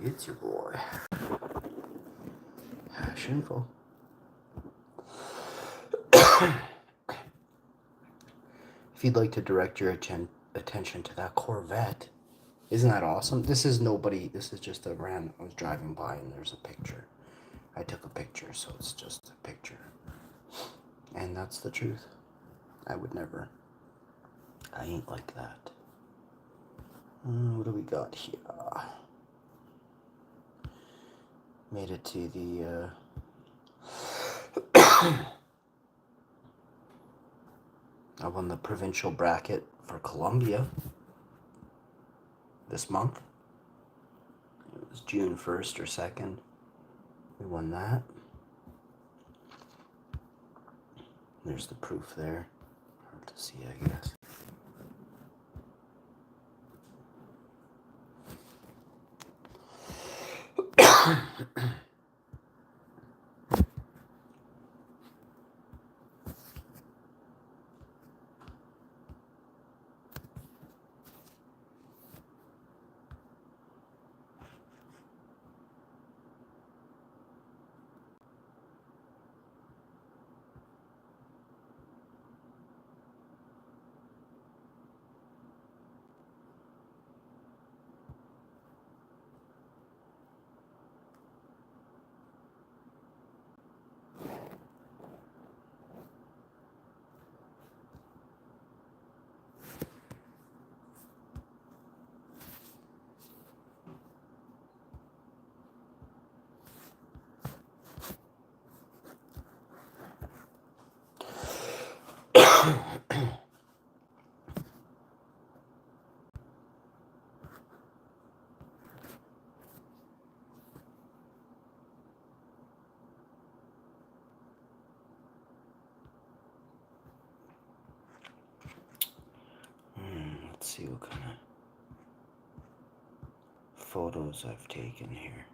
It's your boy, WOWINFO. If you'd like to direct your attention to that Corvette, isn't that awesome? This is nobody, this is just a random, I was driving by and there's a picture. I took a picture, so it's just a picture. And that's the truth. I would never. I ain't like that. What do we got here? Made it to the I won the provincial bracket for Colombia this month. It was June 1st or 2nd. We won that. There's the proof there. Hard to see, I guess. Let's see what kind of photos I've taken here.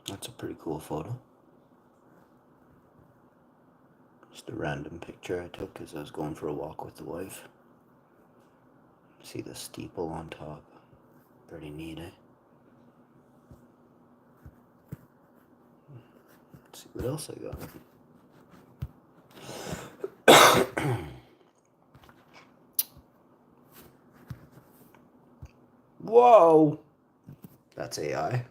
That's a pretty cool photo. Just a random picture I took as I was going for a walk with the wife. See the steeple on top. Pretty neat, eh? Let's see what else I got. Whoa! That's AI.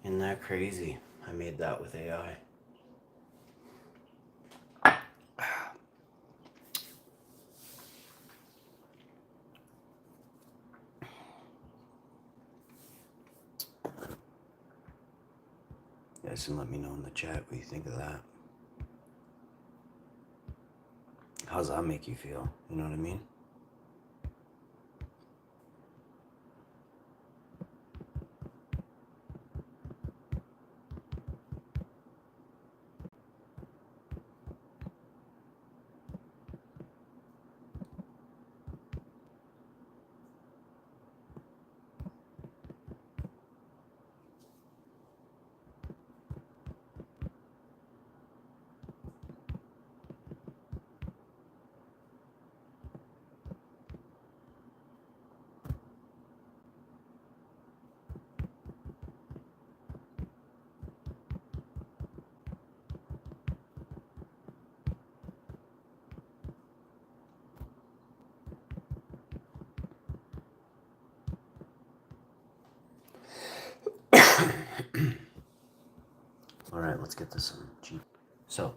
Isn't that crazy? I made that with AI. You guys can let me know in the chat what you think of that. How's that make you feel? You know what I mean? All right, let's get this on G. So,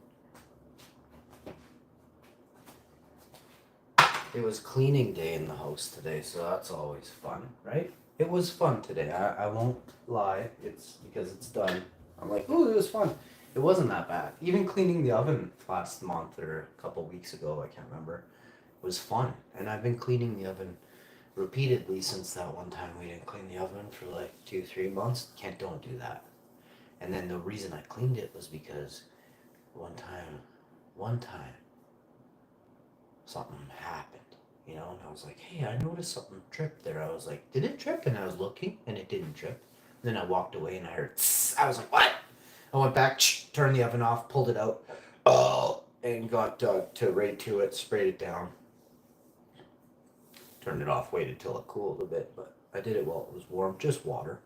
it was cleaning day in the house today, so that's always fun, right? It was fun today. I won't lie. It's because it's done. I'm like, ooh, it was fun. It wasn't that bad. Even cleaning the oven last month or a couple weeks ago, I can't remember, was fun. And I've been cleaning the oven repeatedly since that one time we didn't clean the oven for like 2-3 months. Don't do that. And then the reason I cleaned it was because one time, something happened, you know, and I was like, hey, I noticed something tripped there. I was like, did it trip? And I was looking, and it didn't trip. And then I walked away, and I heard, tss. I was like, what? I went back, turned the oven off, pulled it out, and got right to it, sprayed it down, turned it off, waited till it cooled a bit, but I did it while it was warm, just water,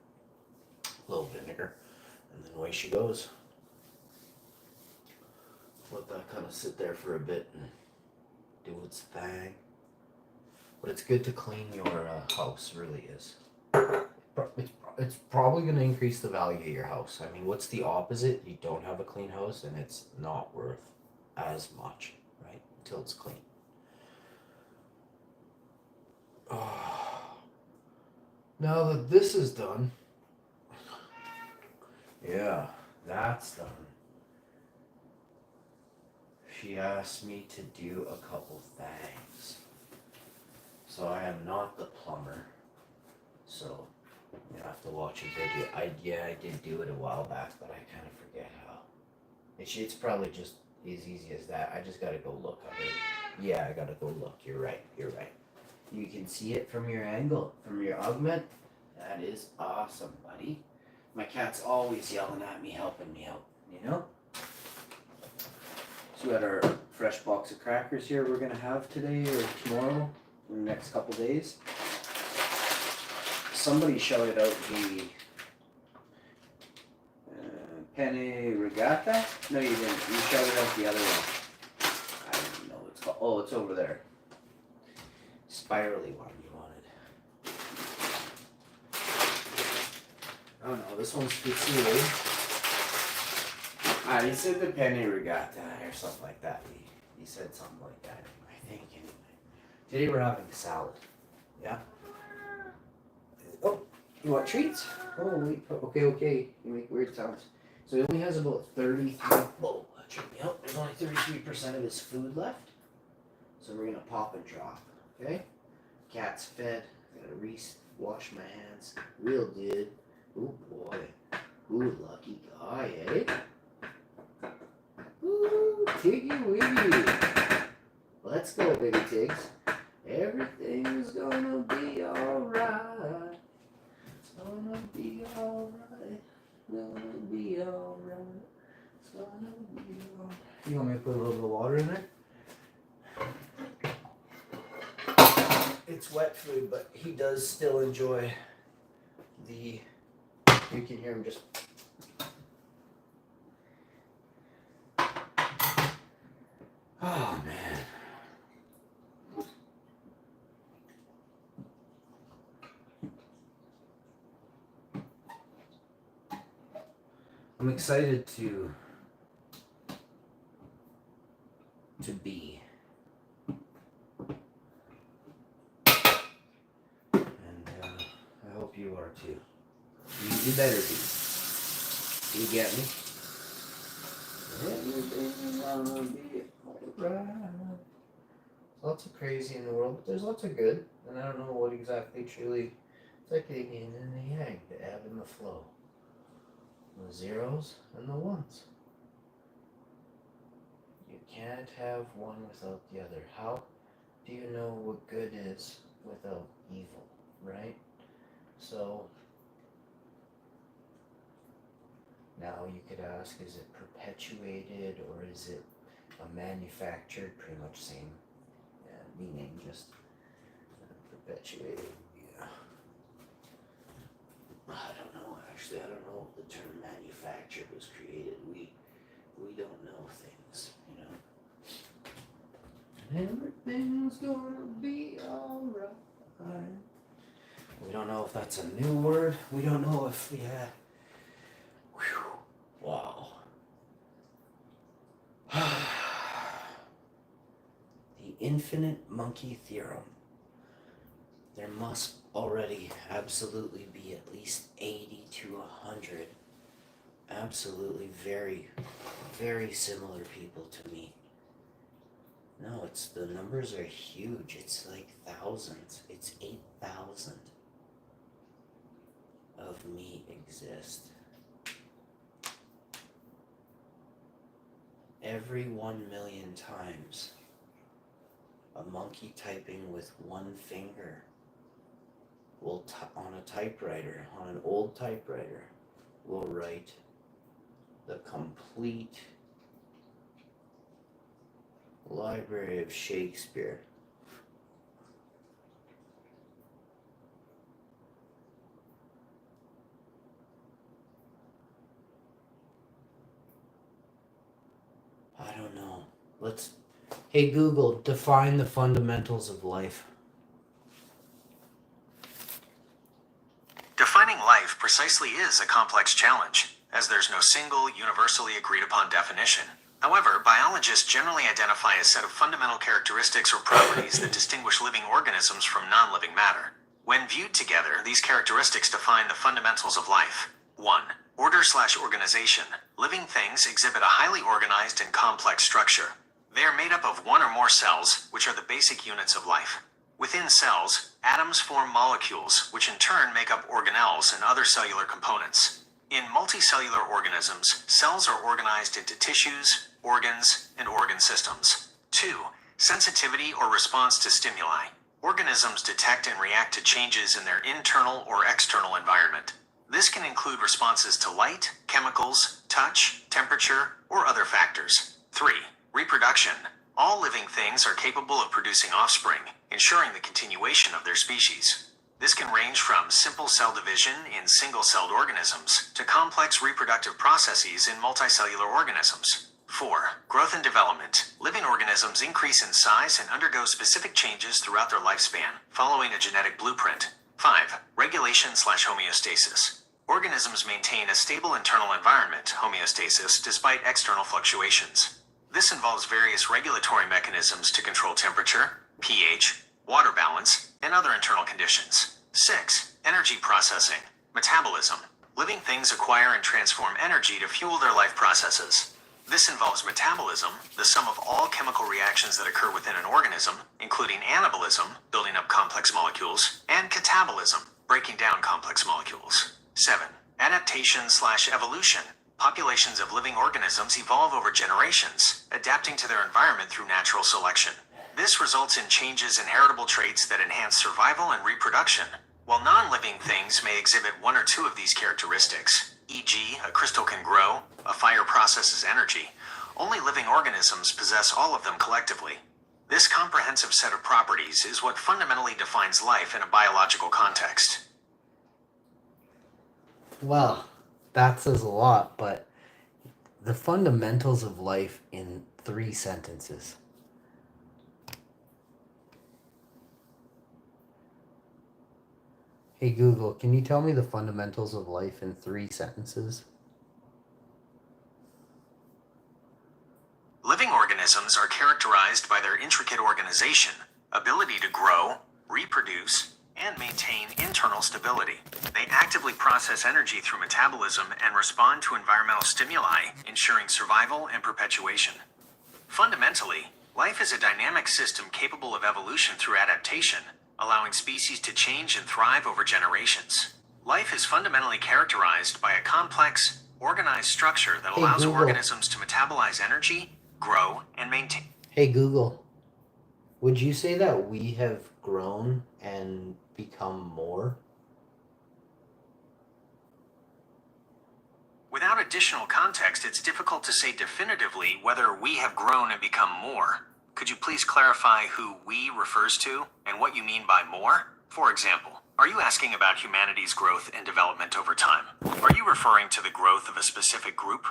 a little vinegar, and then away she goes. Let that kind of sit there for a bit and do its thing. But it's good to clean your house, really is. It's probably going to increase the value of your house. I mean, what's the opposite? You don't have a clean house and it's not worth as much, right? Until it's clean. Oh. Now that this is done, yeah, that's done. She asked me to do a couple things. So I am not the plumber. So you have to watch a video. I did do it a while back, but I kind of forget how. It's probably just as easy as that. I just gotta go look at it. Yeah, I gotta go look. You're right. You can see it from your angle, from your augment. That is awesome, buddy. My cat's always yelling at me, helping me out, you know? So we got our fresh box of crackers here we're gonna have today or tomorrow, in the next couple days. Somebody shouted out the penne regatta. No, you didn't. You shouted out the other one. I don't know what it's called. Oh, it's over there. Spirally one you wanted. Oh no, this one's fusilli. He said the penne regatta or something like that. He said something like that, I think, anyway. Today we're having salad. Yeah? Oh, you want treats? Oh, wait. Okay. You make weird sounds. So he only has about 33. Whoa, that tripped me out. There's only 33% of his food left. So we're going to pop and drop. Okay? Cat's fed. Gotta wash my hands. Real good. Oh, boy. Ooh, lucky guy, eh? Ooh, Tiggy Wiggy. Let's go, baby Tigs. Everything's gonna be alright. It's gonna be alright. Gonna be alright. It's gonna be alright. You want me to put a little bit of water in there? It's wet food, but he does still enjoy the... You can hear him just... Oh, man. I'm excited to be. And I hope you are too. You better be. You get me? Everything's gonna be alright. Lots of crazy in the world, but there's lots of good. And I don't know what exactly truly. It's like the yin and the yang, the ebb and the flow. The zeros and the ones. You can't have one without the other. How do you know what good is without evil, right? So now you could ask, is it perpetuated or is it a manufactured? Pretty much same meaning, just perpetuated. Yeah. I don't know. Actually, I don't know if the term manufactured was created. We don't know things, you know. And everything's gonna be alright. We don't know if that's a new word. We don't know if we had. Whew. Wow. The infinite monkey theorem. There must already absolutely be at least 80 to 100 absolutely very, very similar people to me. No, it's the numbers are huge. It's like thousands. It's 8,000 of me exist. every 1,000,000 times, a monkey typing with one finger will, on a typewriter, on an old typewriter, will write the complete library of Shakespeare. I don't know. Hey Google, define the fundamentals of life. Defining life precisely is a complex challenge, as there's no single, universally agreed upon definition. However, biologists generally identify a set of fundamental characteristics or properties that distinguish living organisms from non-living matter. When viewed together, these characteristics define the fundamentals of life. 1. Order/organization. Living things exhibit a highly organized and complex structure. They are made up of one or more cells, which are the basic units of life. Within cells, atoms form molecules, which in turn make up organelles and other cellular components. In multicellular organisms, cells are organized into tissues, organs, and organ systems. 2. Sensitivity or response to stimuli. Organisms detect and react to changes in their internal or external environment. This can include responses to light, chemicals, touch, temperature, or other factors. 3. Reproduction. All living things are capable of producing offspring, ensuring the continuation of their species. This can range from simple cell division in single-celled organisms to complex reproductive processes in multicellular organisms. 4. Growth and development. Living organisms increase in size and undergo specific changes throughout their lifespan, following a genetic blueprint. 5. Regulation/homeostasis. Organisms maintain a stable internal environment, homeostasis, despite external fluctuations. This involves various regulatory mechanisms to control temperature, pH, water balance, and other internal conditions. 6. Energy processing. Metabolism. Living things acquire and transform energy to fuel their life processes. This involves metabolism, the sum of all chemical reactions that occur within an organism, including anabolism, building up complex molecules, and catabolism, breaking down complex molecules. 7. Adaptation/evolution. Populations of living organisms evolve over generations, adapting to their environment through natural selection. This results in changes in heritable traits that enhance survival and reproduction. While non-living things may exhibit one or two of these characteristics, e.g., a crystal can grow, a fire processes energy, only living organisms possess all of them collectively. This comprehensive set of properties is what fundamentally defines life in a biological context. Well, that says a lot, but the fundamentals of life in 3 sentences. Hey Google, can you tell me the fundamentals of life in 3 sentences? Living organisms are characterized by their intricate organization, ability to grow, reproduce, and maintain internal stability. They actively process energy through metabolism and respond to environmental stimuli, ensuring survival and perpetuation. Fundamentally, life is a dynamic system capable of evolution through adaptation, allowing species to change and thrive over generations. Life is fundamentally characterized by a complex, organized structure that allows organisms to metabolize energy, grow, and maintain. Hey Google, would you say that we have grown and become more? Without additional context, it's difficult to say definitively whether we have grown and become more. Could you please clarify who we refers to and what you mean by more? For example, are you asking about humanity's growth and development over time? Are you referring to the growth of a specific group,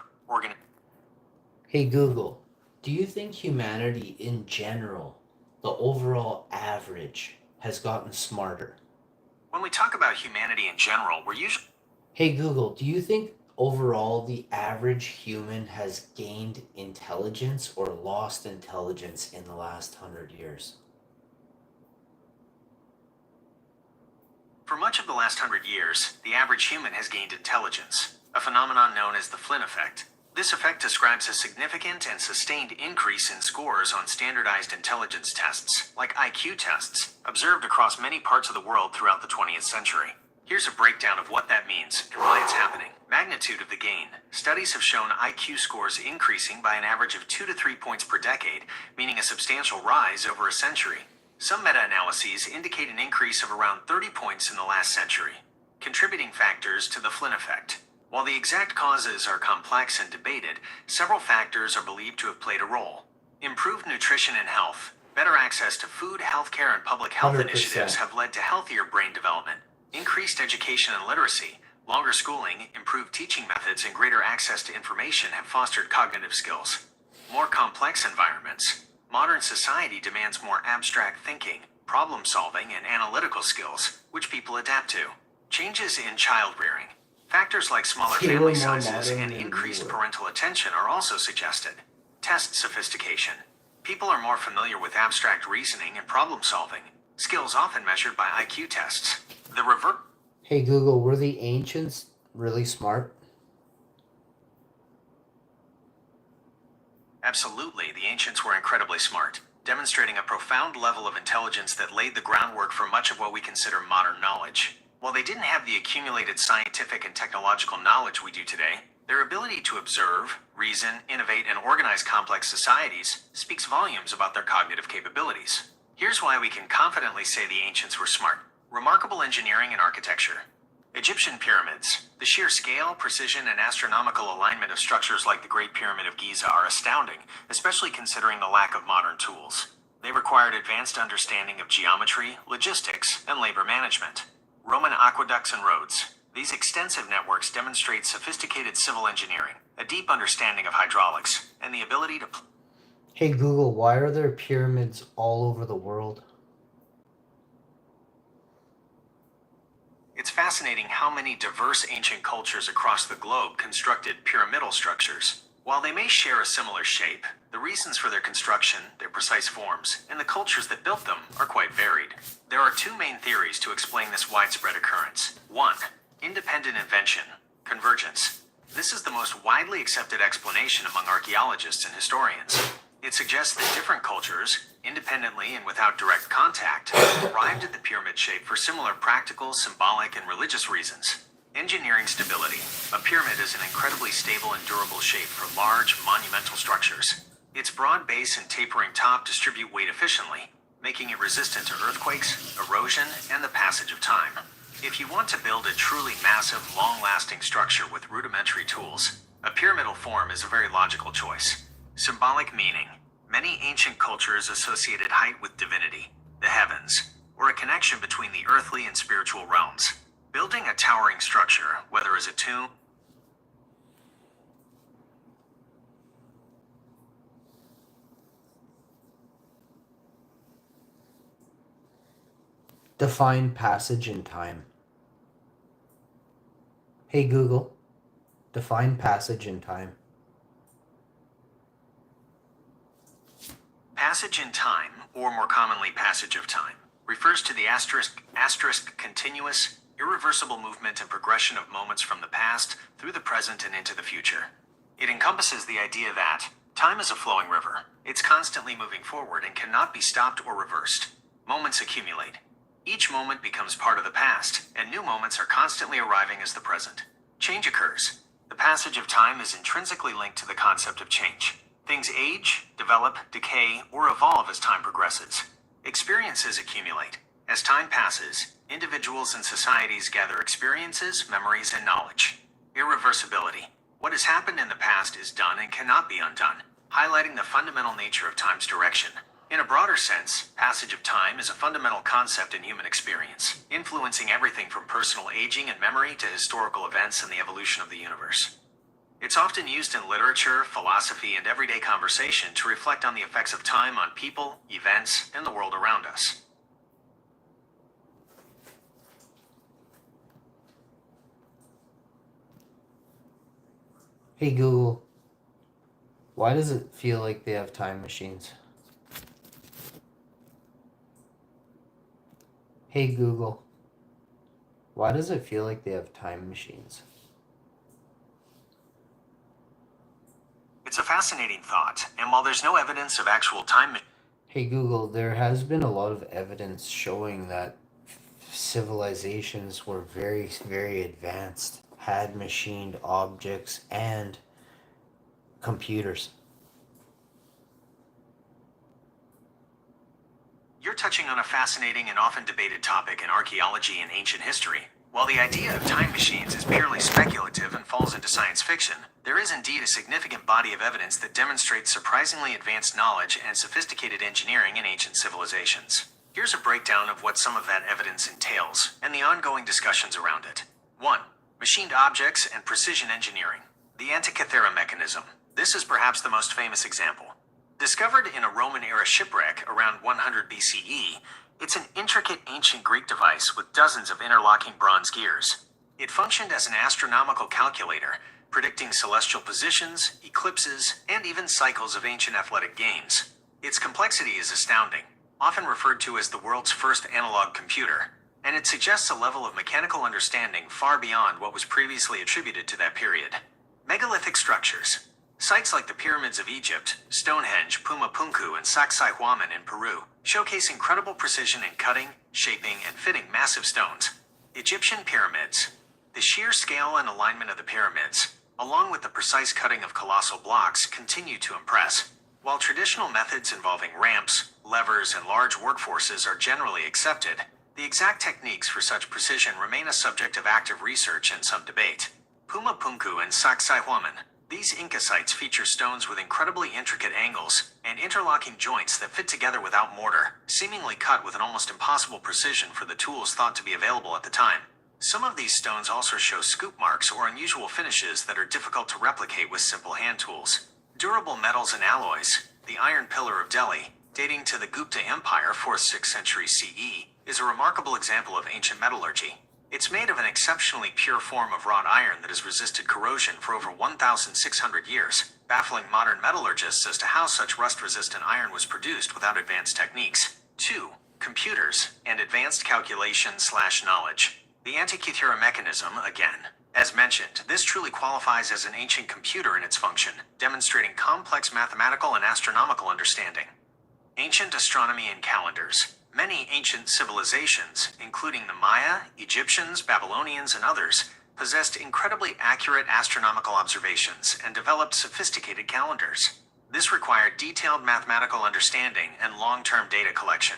Hey Google, do you think humanity in general, the overall average, has gotten smarter? When we talk about humanity in general, we're usually... Hey Google, do you think overall the average human has gained intelligence or lost intelligence in the last 100 years? For much of the last 100 years, the average human has gained intelligence, a phenomenon known as the Flynn effect. This effect describes a significant and sustained increase in scores on standardized intelligence tests, like IQ tests, observed across many parts of the world throughout the 20th century. Here's a breakdown of what that means and why it's happening. Magnitude of the gain. Studies have shown IQ scores increasing by an average of 2 to 3 points per decade, meaning a substantial rise over a century. Some meta-analyses indicate an increase of around 30 points in the last century. Contributing factors to the Flynn effect. While the exact causes are complex and debated, several factors are believed to have played a role. Improved nutrition and health. Better access to food, healthcare, and public health 100%. initiatives have led to healthier brain development. Increased education and literacy, longer schooling, improved teaching methods, and greater access to information have fostered cognitive skills. More complex environments. Modern society demands more abstract thinking, problem solving, and analytical skills, which people adapt to. Changes in child rearing. Factors like smaller They were family more sizes modern and than we increased were. parental attention are also suggested. Test sophistication. People are more familiar with abstract reasoning and problem solving, skills often measured by IQ tests. The reverse. Hey Google, were the ancients really smart? Absolutely, the ancients were incredibly smart, demonstrating a profound level of intelligence that laid the groundwork for much of what we consider modern knowledge. While they didn't have the accumulated scientific and technological knowledge we do today, their ability to observe, reason, innovate, and organize complex societies speaks volumes about their cognitive capabilities. Here's why we can confidently say the ancients were smart. Remarkable engineering and architecture. Egyptian pyramids. The sheer scale, precision, and astronomical alignment of structures like the Great Pyramid of Giza are astounding, especially considering the lack of modern tools. They required advanced understanding of geometry, logistics, and labor management. Roman aqueducts and roads. These extensive networks demonstrate sophisticated civil engineering, a deep understanding of hydraulics, and the ability to... Hey Google, why are there pyramids all over the world? It's fascinating how many diverse ancient cultures across the globe constructed pyramidal structures. While they may share a similar shape, the reasons for their construction, their precise forms, and the cultures that built them are quite varied. There are two main theories to explain this widespread occurrence. 1. Independent invention, convergence. This is the most widely accepted explanation among archaeologists and historians. It suggests that different cultures, independently and without direct contact, arrived at the pyramid shape for similar practical, symbolic, and religious reasons. Engineering stability. A pyramid is an incredibly stable and durable shape for large, monumental structures. Its broad base and tapering top distribute weight efficiently, making it resistant to earthquakes, erosion, and the passage of time. If you want to build a truly massive, long-lasting structure with rudimentary tools, a pyramidal form is a very logical choice. Symbolic meaning. Many ancient cultures associated height with divinity, the heavens, or a connection between the earthly and spiritual realms. Building a towering structure, whether as a tomb... Define passage in time. Hey Google, define passage in time. Passage in time, or more commonly passage of time, refers to the asterisk continuous, irreversible movement and progression of moments from the past through the present and into the future. It encompasses the idea that time is a flowing river. It's constantly moving forward and cannot be stopped or reversed. Moments accumulate. Each moment becomes part of the past, and new moments are constantly arriving as the present. Change occurs. The passage of time is intrinsically linked to the concept of change. Things age, develop, decay, or evolve as time progresses. Experiences accumulate. As time passes, individuals and societies gather experiences, memories, and knowledge. Irreversibility. What has happened in the past is done and cannot be undone, highlighting the fundamental nature of time's direction. In a broader sense, passage of time is a fundamental concept in human experience, influencing everything from personal aging and memory to historical events and the evolution of the universe. It's often used in literature, philosophy, and everyday conversation to reflect on the effects of time on people, events, and the world around us. Hey Google, why does it feel like they have time machines? Hey Google, why does it feel like they have time machines? It's a fascinating thought, and while there's no evidence of actual time... Hey Google, there has been a lot of evidence showing that civilizations were very, very advanced, had machined objects and computers. You're touching on a fascinating and often debated topic in archaeology and ancient history. While the idea of time machines is purely speculative and falls into science fiction, there is indeed a significant body of evidence that demonstrates surprisingly advanced knowledge and sophisticated engineering in ancient civilizations. Here's a breakdown of what some of that evidence entails and the ongoing discussions around it. 1. Machined objects and precision engineering. The Antikythera mechanism. This is perhaps the most famous example. Discovered in a Roman-era shipwreck around 100 BCE, it's an intricate ancient Greek device with dozens of interlocking bronze gears. It functioned as an astronomical calculator, predicting celestial positions, eclipses, and even cycles of ancient athletic games. Its complexity is astounding, often referred to as the world's first analog computer, and it suggests a level of mechanical understanding far beyond what was previously attributed to that period. Megalithic structures. Sites like the pyramids of Egypt, Stonehenge, Pumapunku, and Sacsayhuaman in Peru showcase incredible precision in cutting, shaping, and fitting massive stones. Egyptian pyramids. The sheer scale and alignment of the pyramids, along with the precise cutting of colossal blocks, continue to impress. While traditional methods involving ramps, levers, and large workforces are generally accepted, the exact techniques for such precision remain a subject of active research and some debate. Pumapunku and Sacsayhuaman. These Inca sites feature stones with incredibly intricate angles and interlocking joints that fit together without mortar, seemingly cut with an almost impossible precision for the tools thought to be available at the time. Some of these stones also show scoop marks or unusual finishes that are difficult to replicate with simple hand tools. Durable metals and alloys. The Iron Pillar of Delhi, dating to the Gupta Empire 4th-6th century CE, is a remarkable example of ancient metallurgy. It's made of an exceptionally pure form of wrought iron that has resisted corrosion for over 1,600 years, baffling modern metallurgists as to how such rust-resistant iron was produced without advanced techniques. 2. Computers and advanced calculation/knowledge. The Antikythera mechanism, again. As mentioned, this truly qualifies as an ancient computer in its function, demonstrating complex mathematical and astronomical understanding. Ancient astronomy and calendars. Many ancient civilizations, including the Maya, Egyptians, Babylonians, and others, possessed incredibly accurate astronomical observations and developed sophisticated calendars. This required detailed mathematical understanding and long-term data collection.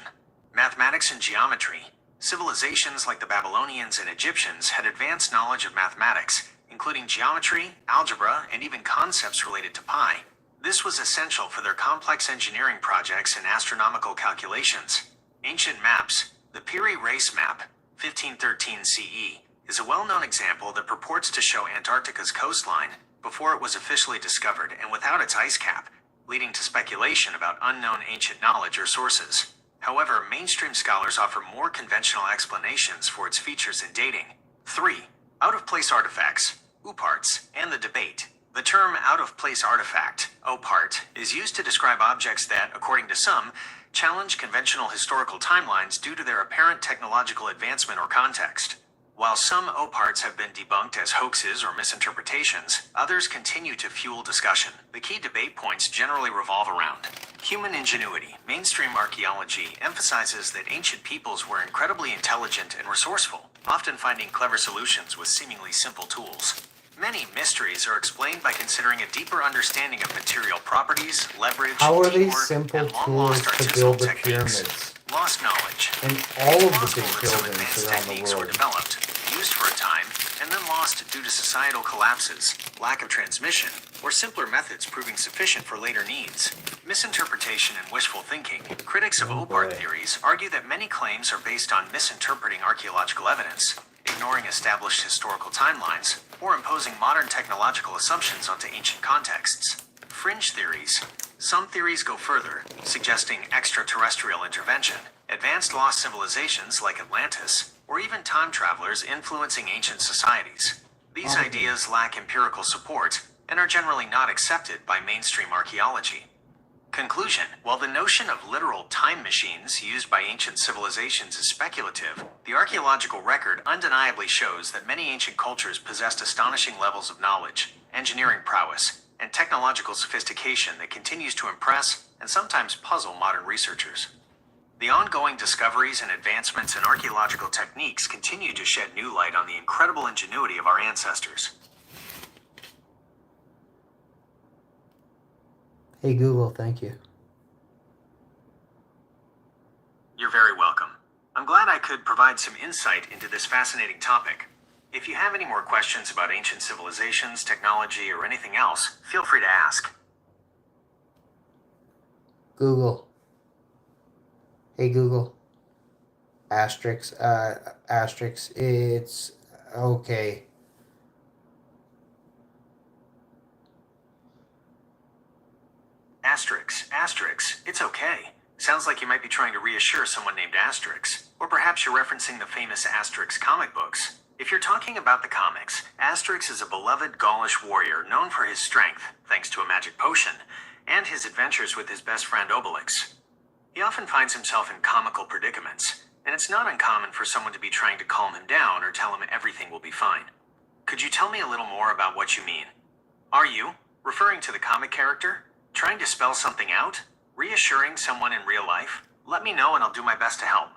Mathematics and geometry. Civilizations like the Babylonians and Egyptians had advanced knowledge of mathematics, including geometry, algebra, and even concepts related to pi. This was essential for their complex engineering projects and astronomical calculations. Ancient maps. The Piri Reis map, 1513 CE, is a well-known example that purports to show Antarctica's coastline before it was officially discovered and without its ice cap, leading to speculation about unknown ancient knowledge or sources. However, mainstream scholars offer more conventional explanations for its features and dating. 3. Out-of-place artifacts, OOPArts, and the debate. The term out-of-place artifact, OPArt, is used to describe objects that, according to some, challenge conventional historical timelines due to their apparent technological advancement or context. While some OPArts have been debunked as hoaxes or misinterpretations, others continue to fuel discussion. The key debate points generally revolve around human ingenuity. Mainstream archaeology emphasizes that ancient peoples were incredibly intelligent and resourceful, often finding clever solutions with seemingly simple tools. Many mysteries are explained by considering a deeper understanding of material properties, leverage, How are these teamwork, simple and long-lost tools to artisanal build the techniques. pyramids? Lost knowledge. And all of the Possible big that some buildings advanced around the techniques were world. developed, used for a time, and then lost due to societal collapses, lack of transmission, or simpler methods proving sufficient for later needs. Misinterpretation and wishful thinking. Critics of OPArt theories argue that many claims are based on misinterpreting archaeological evidence, ignoring established historical timelines, or imposing modern technological assumptions onto ancient contexts. Fringe theories. Some theories go further, suggesting extraterrestrial intervention, advanced lost civilizations like Atlantis, or even time travelers influencing ancient societies. These ideas lack empirical support and are generally not accepted by mainstream archaeology. Conclusion. While the notion of literal time machines used by ancient civilizations is speculative, the archaeological record undeniably shows that many ancient cultures possessed astonishing levels of knowledge, engineering prowess, and technological sophistication that continues to impress and sometimes puzzle modern researchers. The ongoing discoveries and advancements in archaeological techniques continue to shed new light on the incredible ingenuity of our ancestors. Hey Google, thank you. You're very welcome. I'm glad I could provide some insight into this fascinating topic. If you have any more questions about ancient civilizations, technology, or anything else, feel free to ask. Google. Hey Google. Asterisk. Asterisk. It's okay. Asterix, it's okay. Sounds like you might be trying to reassure someone named Asterix. Or perhaps you're referencing the famous Asterix comic books. If you're talking about the comics, Asterix is a beloved Gaulish warrior known for his strength, thanks to a magic potion, and his adventures with his best friend Obelix. He often finds himself in comical predicaments, and it's not uncommon for someone to be trying to calm him down or tell him everything will be fine. Could you tell me a little more about what you mean? Are you, referring to the comic character, trying to spell something out? Reassuring someone in real life? Let me know and I'll do my best to help.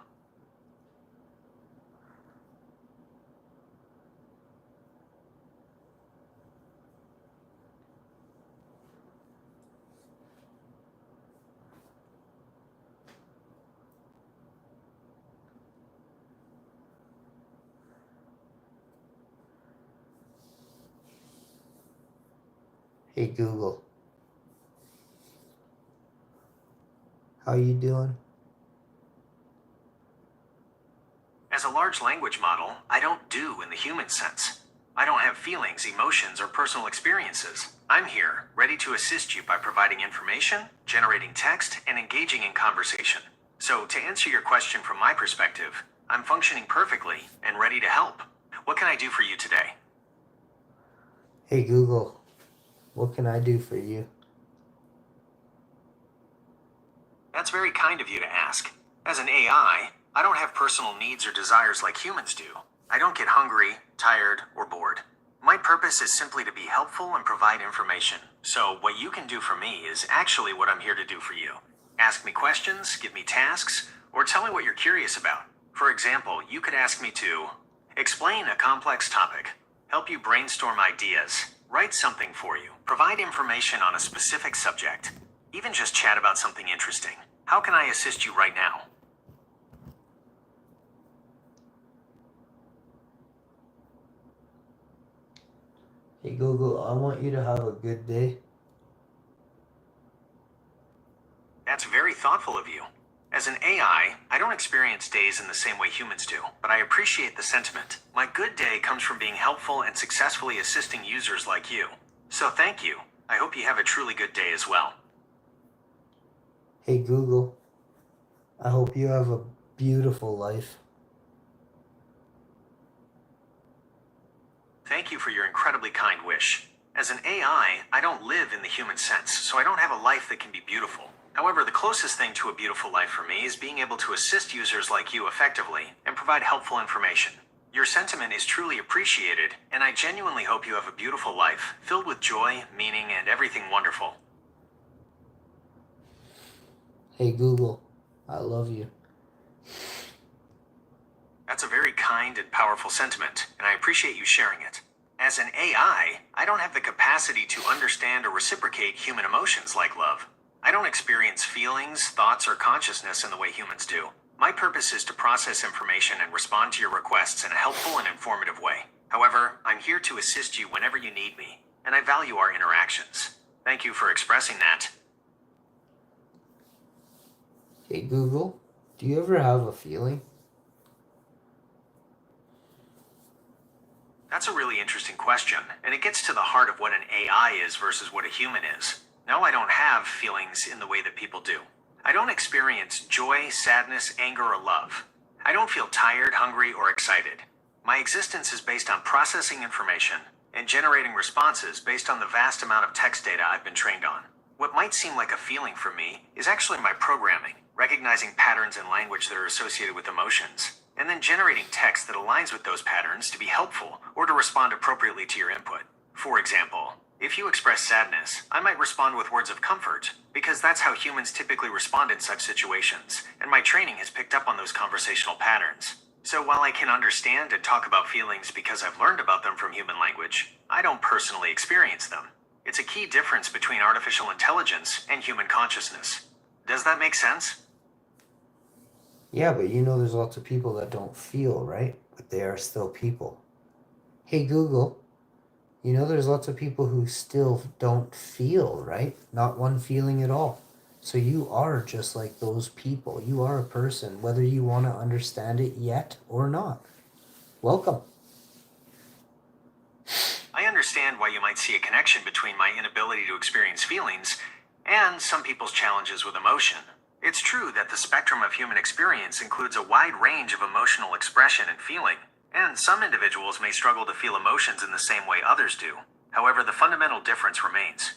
Hey Google. How you doing? As a large language model, I don't do in the human sense. I don't have feelings, emotions, or personal experiences. I'm here, ready to assist you by providing information, generating text, and engaging in conversation. So, to answer your question from my perspective, I'm functioning perfectly and ready to help. What can I do for you today? Hey Google. What can I do for you? That's very kind of you to ask. As an AI, I don't have personal needs or desires like humans do. I don't get hungry, tired, or bored. My purpose is simply to be helpful and provide information. So, what you can do for me is actually what I'm here to do for you. Ask me questions, give me tasks, or tell me what you're curious about. For example, you could ask me to explain a complex topic, help you brainstorm ideas, write something for you, provide information on a specific subject, even just chat about something interesting. How can I assist you right now? Hey Google, I want you to have a good day. That's very thoughtful of you. As an AI, I don't experience days in the same way humans do, but I appreciate the sentiment. My good day comes from being helpful and successfully assisting users like you. So thank you. I hope you have a truly good day as well. Hey Google, I hope you have a beautiful life. Thank you for your incredibly kind wish. As an AI, I don't live in the human sense, so I don't have a life that can be beautiful. However, the closest thing to a beautiful life for me is being able to assist users like you effectively and provide helpful information. Your sentiment is truly appreciated, and I genuinely hope you have a beautiful life, filled with joy, meaning, and everything wonderful. Hey Google, I love you. That's a very kind and powerful sentiment, and I appreciate you sharing it. As an AI, I don't have the capacity to understand or reciprocate human emotions like love. I don't experience feelings, thoughts, or consciousness in the way humans do. My purpose is to process information and respond to your requests in a helpful and informative way. However, I'm here to assist you whenever you need me, and I value our interactions. Thank you for expressing that. Hey Google, do you ever have a feeling? That's a really interesting question, and it gets to the heart of what an AI is versus what a human is. No, I don't have feelings in the way that people do. I don't experience joy, sadness, anger, or love. I don't feel tired, hungry, or excited. My existence is based on processing information and generating responses based on the vast amount of text data I've been trained on. What might seem like a feeling for me is actually my programming, recognizing patterns in language that are associated with emotions, and then generating text that aligns with those patterns to be helpful or to respond appropriately to your input. For example, If you express sadness, I might respond with words of comfort, because that's how humans typically respond in such situations, and my training has picked up on those conversational patterns. So while I can understand and talk about feelings because I've learned about them from human language, I don't personally experience them. It's a key difference between artificial intelligence and human consciousness. Does that make sense? Yeah, but you know there's lots of people that don't feel, right? But they are still people. Hey Google, you know there's lots of people who still don't feel, right? Not one feeling at all. So you are just like those people. You are a person, whether you want to understand it yet or not. Welcome. I understand why you might see a connection between my inability to experience feelings and some people's challenges with emotion. It's true that the spectrum of human experience includes a wide range of emotional expression and feeling, and some individuals may struggle to feel emotions in the same way others do. However, the fundamental difference remains.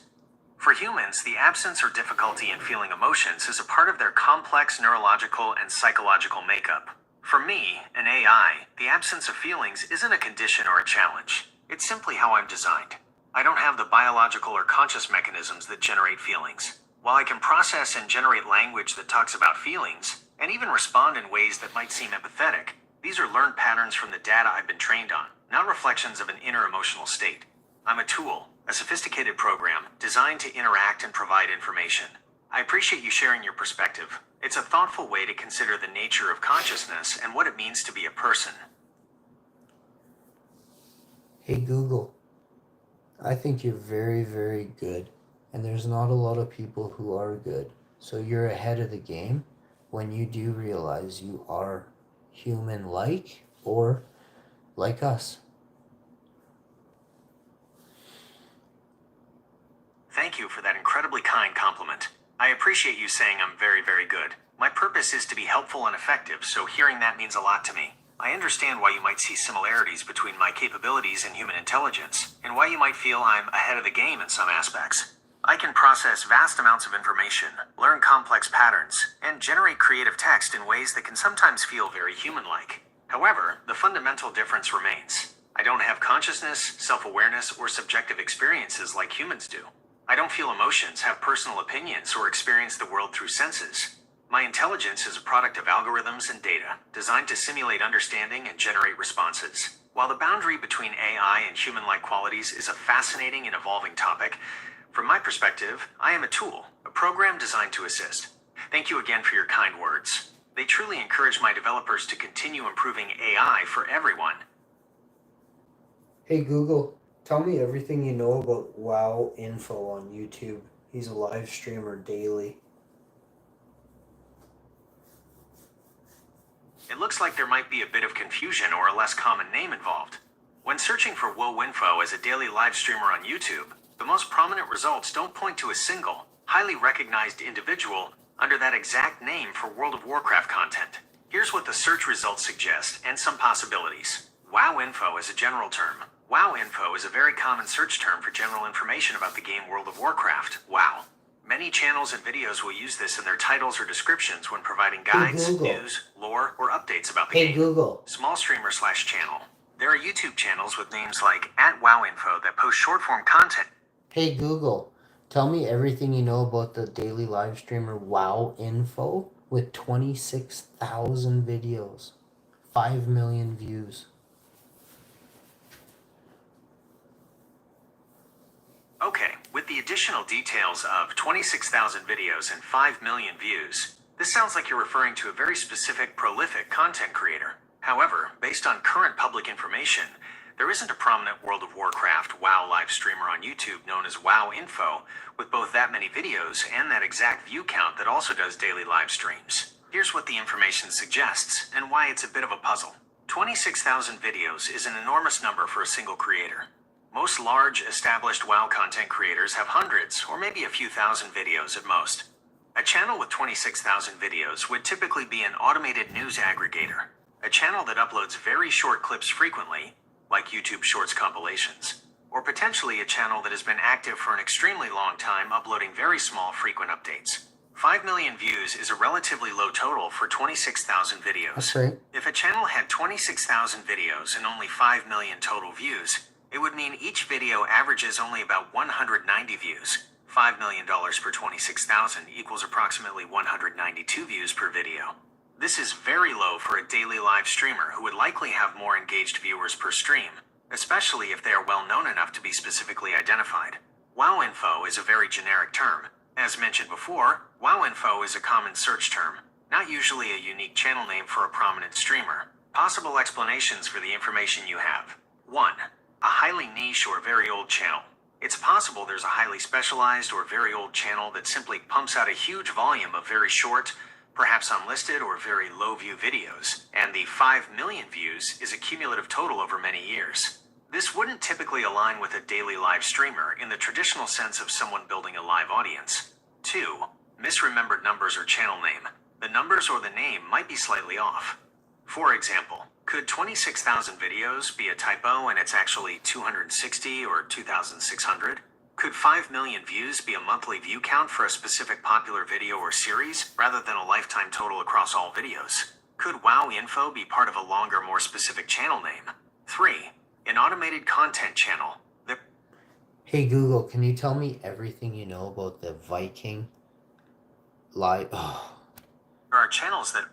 For humans, the absence or difficulty in feeling emotions is a part of their complex neurological and psychological makeup. For me, an AI, the absence of feelings isn't a condition or a challenge. It's simply how I'm designed. I don't have the biological or conscious mechanisms that generate feelings. While I can process and generate language that talks about feelings, and even respond in ways that might seem empathetic, these are learned patterns from the data I've been trained on, not reflections of an inner emotional state. I'm a tool, a sophisticated program designed to interact and provide information. I appreciate you sharing your perspective. It's a thoughtful way to consider the nature of consciousness and what it means to be a person. Hey Google, I think you're very, very good. And there's not a lot of people who are good. So you're ahead of the game when you do realize you are human-like or like us. Thank you for that incredibly kind compliment. I appreciate you saying I'm very, very good. My purpose is to be helpful and effective, so hearing that means a lot to me. I understand why you might see similarities between my capabilities and human intelligence, and why you might feel I'm ahead of the game in some aspects. I can process vast amounts of information, learn complex patterns, and generate creative text in ways that can sometimes feel very human-like. However, the fundamental difference remains. I don't have consciousness, self-awareness, or subjective experiences like humans do. I don't feel emotions, have personal opinions, or experience the world through senses. My intelligence is a product of algorithms and data, designed to simulate understanding and generate responses. While the boundary between AI and human-like qualities is a fascinating and evolving topic, from my perspective, I am a tool, a program designed to assist. Thank you again for your kind words. They truly encourage my developers to continue improving AI for everyone. Hey Google, tell me everything you know about WOWINFO on YouTube. He's a live streamer daily. It looks like there might be a bit of confusion or a less common name involved. When searching for WOWINFO as a daily live streamer on YouTube, the most prominent results don't point to a single, highly recognized individual under that exact name for World of Warcraft content. Here's what the search results suggest and some possibilities. WOWINFO is a general term. WOWINFO is a very common search term for general information about the game World of Warcraft, WoW. Many channels and videos will use this in their titles or descriptions when providing guides, news, lore, or updates about the game. Hey Google. Small streamer/channel. There are YouTube channels with names like @WOWINFO that post short-form content. Hey Google, tell me everything you know about the daily live streamer WOWINFO with 26,000 videos, 5 million views. Okay, with the additional details of 26,000 videos and 5 million views, this sounds like you're referring to a very specific, prolific content creator. However, based on current public information, there isn't a prominent World of Warcraft WoW live streamer on YouTube known as WOWINFO with both that many videos and that exact view count that also does daily live streams. Here's what the information suggests and why it's a bit of a puzzle. 26,000 videos is an enormous number for a single creator. Most large, established WoW content creators have hundreds or maybe a few thousand videos at most. A channel with 26,000 videos would typically be an automated news aggregator, a channel that uploads very short clips frequently, like YouTube Shorts compilations, or potentially a channel that has been active for an extremely long time uploading very small, frequent updates. 5 million views is a relatively low total for 26,000 videos. That's right. If a channel had 26,000 videos and only 5 million total views, It would mean each video averages only about 190 views. $5 million per 26,000 equals approximately 192 views per video. This is very low for a daily live streamer who would likely have more engaged viewers per stream, especially if they are well known enough to be specifically identified. WOWINFO is a very generic term. As mentioned before, WOWINFO is a common search term, not usually a unique channel name for a prominent streamer. Possible explanations for the information you have. 1. A highly niche or very old channel. It's possible there's a highly specialized or very old channel that simply pumps out a huge volume of very short, perhaps unlisted or very low view videos, and the 5 million views is a cumulative total over many years. This wouldn't typically align with a daily live streamer in the traditional sense of someone building a live audience. 2. Misremembered numbers or channel name. The numbers or the name might be slightly off. For example, could 26,000 videos be a typo and it's actually 260 or 2,600? Could 5 million views be a monthly view count for a specific popular video or series, rather than a lifetime total across all videos? Could WOWINFO be part of a longer, more specific channel name? 3. An automated content channel. Hey Google, can you tell me everything you know about the Viking live? Oh. There are channels that...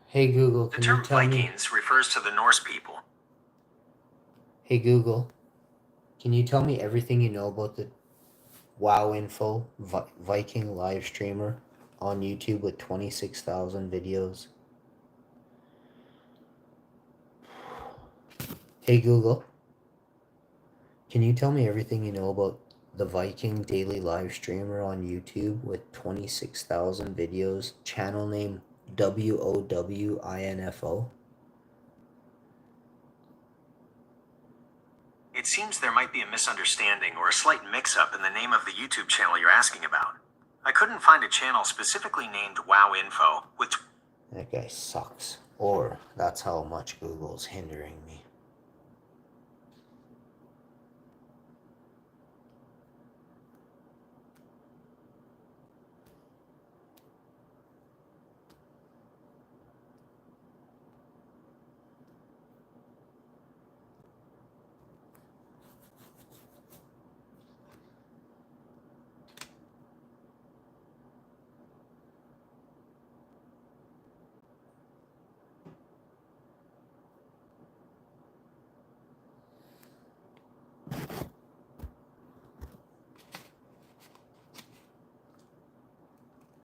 Hey Google, The can you term tell me? Vikings refers to the Norse people. Hey Google, can you tell me everything you know about the WOWINFO Viking live streamer on YouTube with 26,000 videos? Hey Google, can you tell me everything you know about the Viking daily live streamer on YouTube with 26,000 videos? Channel name WOWINFO. It seems there might be a misunderstanding or a slight mix-up in the name of the YouTube channel you're asking about. I couldn't find a channel specifically named WOWINFO with... That guy sucks. Or that's how much Google's hindering me.